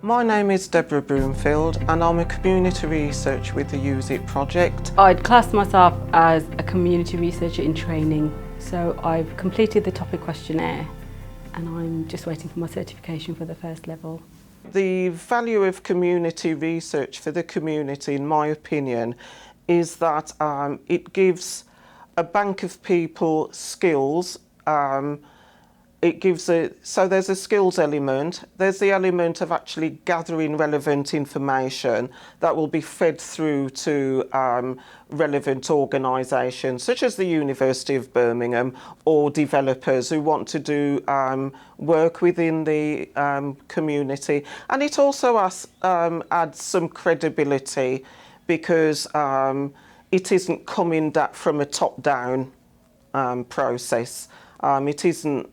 My name is Deborah Broomfield and I'm a community researcher with the Use It project. I'd class myself as a community researcher in training, so I've completed the topic questionnaire and I'm just waiting for my certification for the first level. The value of community research for the community, in my opinion, is that it gives a bank of people skills. So there's a skills element, there's the element of actually gathering relevant information that will be fed through to relevant organisations such as the University of Birmingham or developers who want to do work within the community. And it also adds some credibility because it isn't coming from a top-down process. It isn't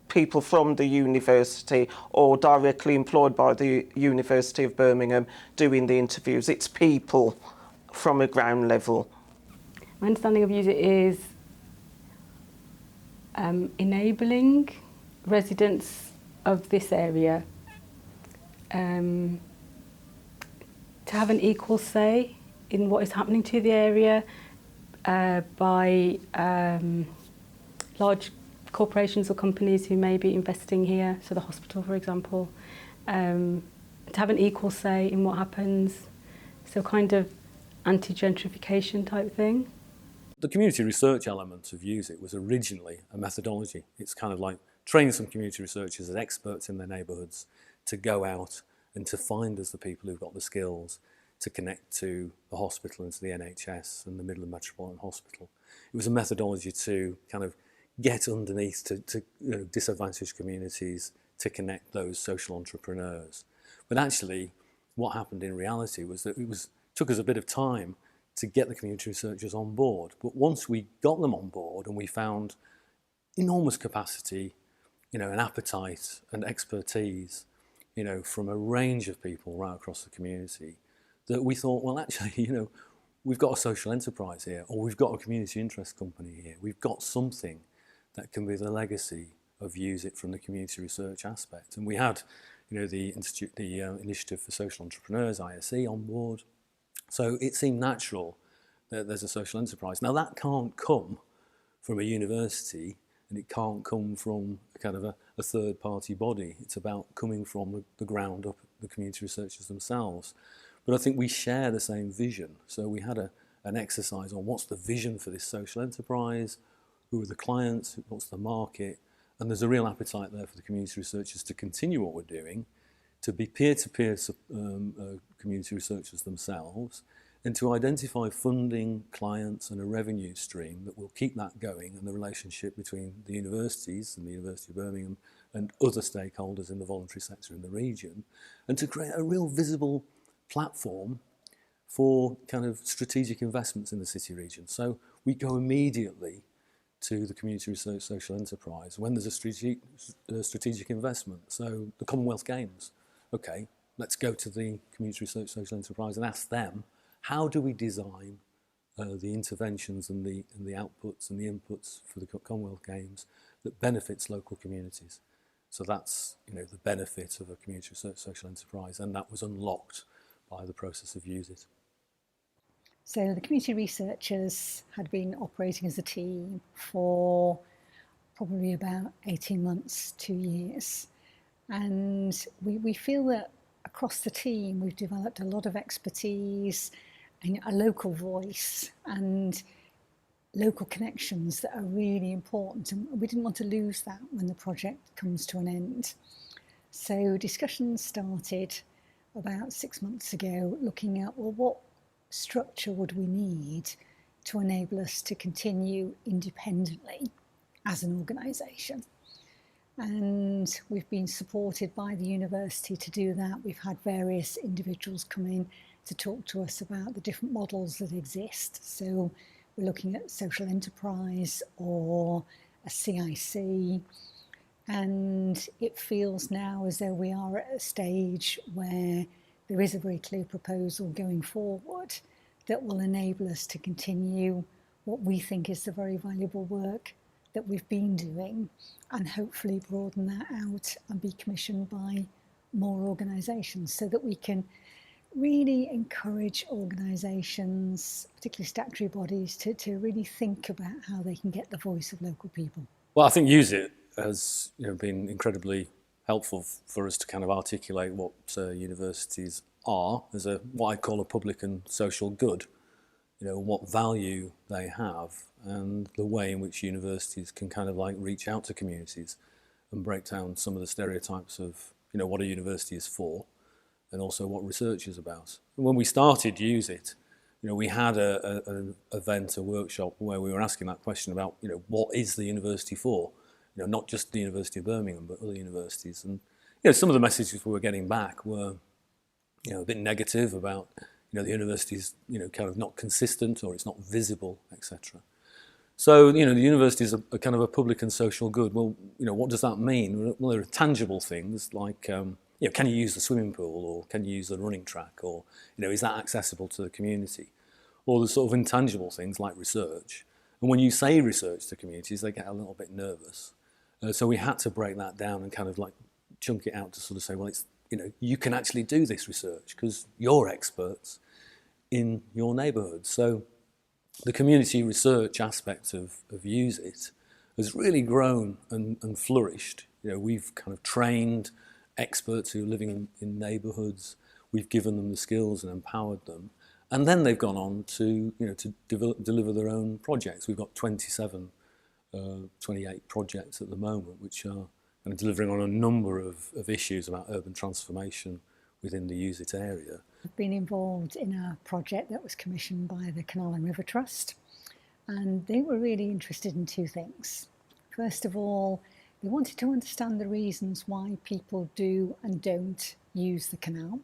people from the university or directly employed by the University of Birmingham doing the interviews. It's people from a ground level. My understanding of Use It is enabling residents of this area to have an equal say in what is happening to the area by large corporations or companies who may be investing here, so the hospital for example, to have an equal say in what happens, so kind of anti-gentrification type thing. The community research element of Use It was originally a methodology. It's kind of like training some community researchers as experts in their neighbourhoods to go out and to find us the people who've got the skills to connect to the hospital and to the NHS and the Midland Metropolitan Hospital. It was a methodology to kind of get underneath to disadvantaged communities to connect those social entrepreneurs. But actually, what happened in reality was that took us a bit of time to get the community researchers on board. But once we got them on board and we found enormous capacity, an appetite and expertise, from a range of people right across the community, that we thought, well, actually, we've got a social enterprise here, or we've got a community interest company here. We've got something that can be the legacy of Use It from the community research aspect. And we had, the Initiative for Social Entrepreneurs, ISE, on board. So it seemed natural that there's a social enterprise. Now that can't come from a university, and it can't come from kind of a third-party body. It's about coming from the ground up, the community researchers themselves. But I think we share the same vision. So we had an exercise on what's the vision for this social enterprise, who are the clients, what's the market, and there's a real appetite there for the community researchers to continue what we're doing, to be peer-to-peer community researchers themselves, and to identify funding, clients and a revenue stream that will keep that going, and the relationship between the universities and the University of Birmingham and other stakeholders in the voluntary sector in the region, and to create a real visible platform for kind of strategic investments in the city region. So we go immediately to the community research social enterprise when there's a strategic investment. So the Commonwealth Games, okay, let's go to the community research social enterprise and ask them, how do we design the interventions and the outputs and the inputs for the Commonwealth Games that benefits local communities? So that's the benefit of a community research social enterprise, and that was unlocked by the process of Use It. So the community researchers had been operating as a team for probably about 18 months, 2 years. And we feel that across the team, we've developed a lot of expertise and a local voice and local connections that are really important. And we didn't want to lose that when the project comes to an end. So discussions started about 6 months ago, looking at, well, what structure would we need to enable us to continue independently as an organisation? And we've been supported by the university to do that. We've had various individuals come in to talk to us about the different models that exist. So we're looking at social enterprise or a CIC, and it feels now as though we are at a stage where there is a very clear proposal going forward that will enable us to continue what we think is the very valuable work that we've been doing, and hopefully broaden that out and be commissioned by more organisations so that we can really encourage organisations, particularly statutory bodies, to really think about how they can get the voice of local people. Well, I think Use It has been incredibly helpful for us to kind of articulate what universities are as what I call a public and social good, what value they have and the way in which universities can kind of like reach out to communities and break down some of the stereotypes of, what a university is for and also what research is about. And when we started Use It, we had an event, a workshop where we were asking that question about, what is the university for? Not just the University of Birmingham, but other universities. And, some of the messages we were getting back were, a bit negative about, the university's, kind of not consistent or it's not visible, etc. So, the university is a kind of a public and social good. Well, what does that mean? Well, there are tangible things like, can you use the swimming pool or can you use the running track or, is that accessible to the community? Or the sort of intangible things like research. And when you say research to communities, they get a little bit nervous. So we had to break that down and kind of like chunk it out to sort of say, well, it's, you can actually do this research because you're experts in your neighbourhood. So the community research aspect of Use It has really grown and flourished. We've kind of trained experts who are living in neighbourhoods. We've given them the skills and empowered them. And then they've gone on to, to deliver their own projects. We've got 28 projects at the moment, which are kind of delivering on a number of issues about urban transformation within the Use It area. I've been involved in a project that was commissioned by the Canal and River Trust, and they were really interested in two things. First of all, they wanted to understand the reasons why people do and don't use the canal,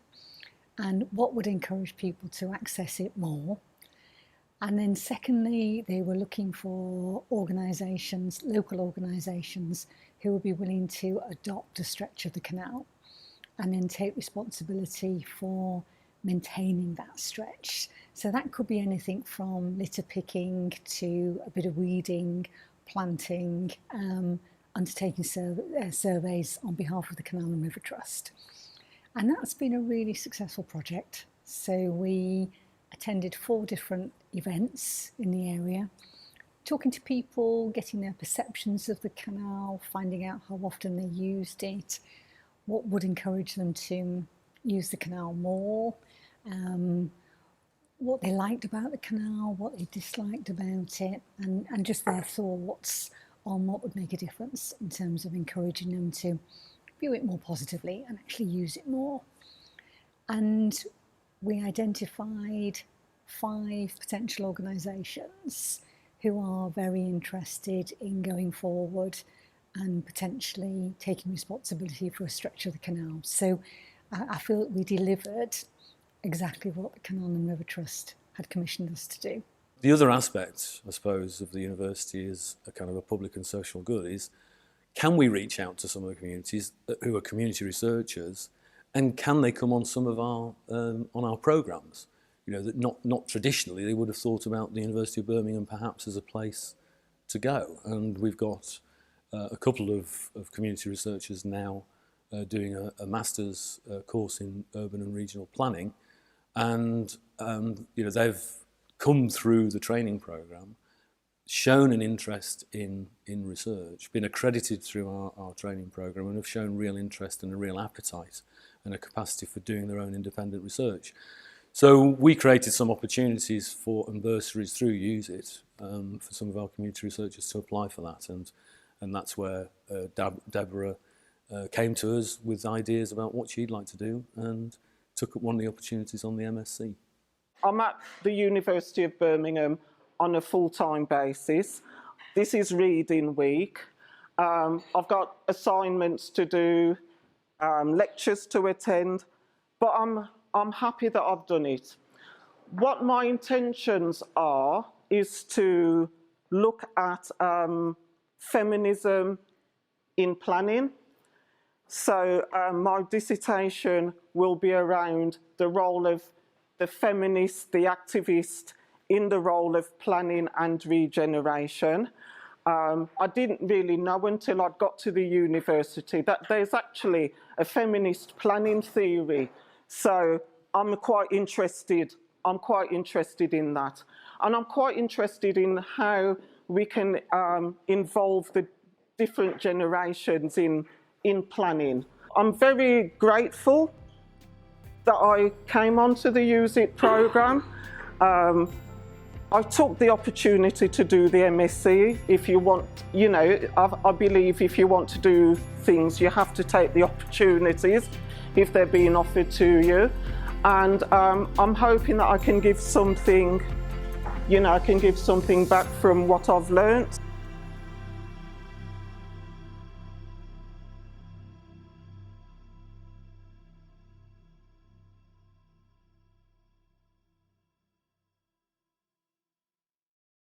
and what would encourage people to access it more. And then secondly, they were looking for organisations, local organisations, who would be willing to adopt a stretch of the canal and then take responsibility for maintaining that stretch. So that could be anything from litter picking to a bit of weeding, planting, undertaking surveys on behalf of the Canal and River Trust. And that's been a really successful project. So we attended 4 different events in the area, talking to people, getting their perceptions of the canal, finding out how often they used it, what would encourage them to use the canal more, what they liked about the canal, what they disliked about it, and just their thoughts on what would make a difference in terms of encouraging them to view it more positively and actually use it more. And we identified 5 potential organisations who are very interested in going forward and potentially taking responsibility for a stretch of the canal. So I feel that we delivered exactly what the Canal and River Trust had commissioned us to do. The other aspect, I suppose, of the university as a kind of a public and social good is, can we reach out to some of the communities who are community researchers, and can they come on some of our on our programmes? That not traditionally they would have thought about the University of Birmingham perhaps as a place to go. And we've got a couple of community researchers now doing a master's course in urban and regional planning, and they've come through the training programme, shown an interest in research, been accredited through our training programme, and have shown real interest and a real appetite and a capacity for doing their own independent research. So we created some opportunities and bursaries through Use It for some of our community researchers to apply for that, and that's where Deborah came to us with ideas about what she'd like to do and took up one of the opportunities on the MSc. I'm at the University of Birmingham on a full-time basis. This is reading week. I've got assignments to do, lectures to attend, but I'm happy that I've done it. What my intentions are is to look at feminism in planning. So my dissertation will be around the role of the feminist, the activist in the role of planning and regeneration. I didn't really know until I got to the university that there's actually a feminist planning theory. So I'm quite interested in that. And I'm quite interested in how we can involve the different generations in planning. I'm very grateful that I came onto the Use It programme. I took the opportunity to do the MSc. If you want, you know, I believe if you want to do things, you have to take the opportunities if they're being offered to you. And I'm hoping that I can give something, you know, I can give something back from what I've learnt.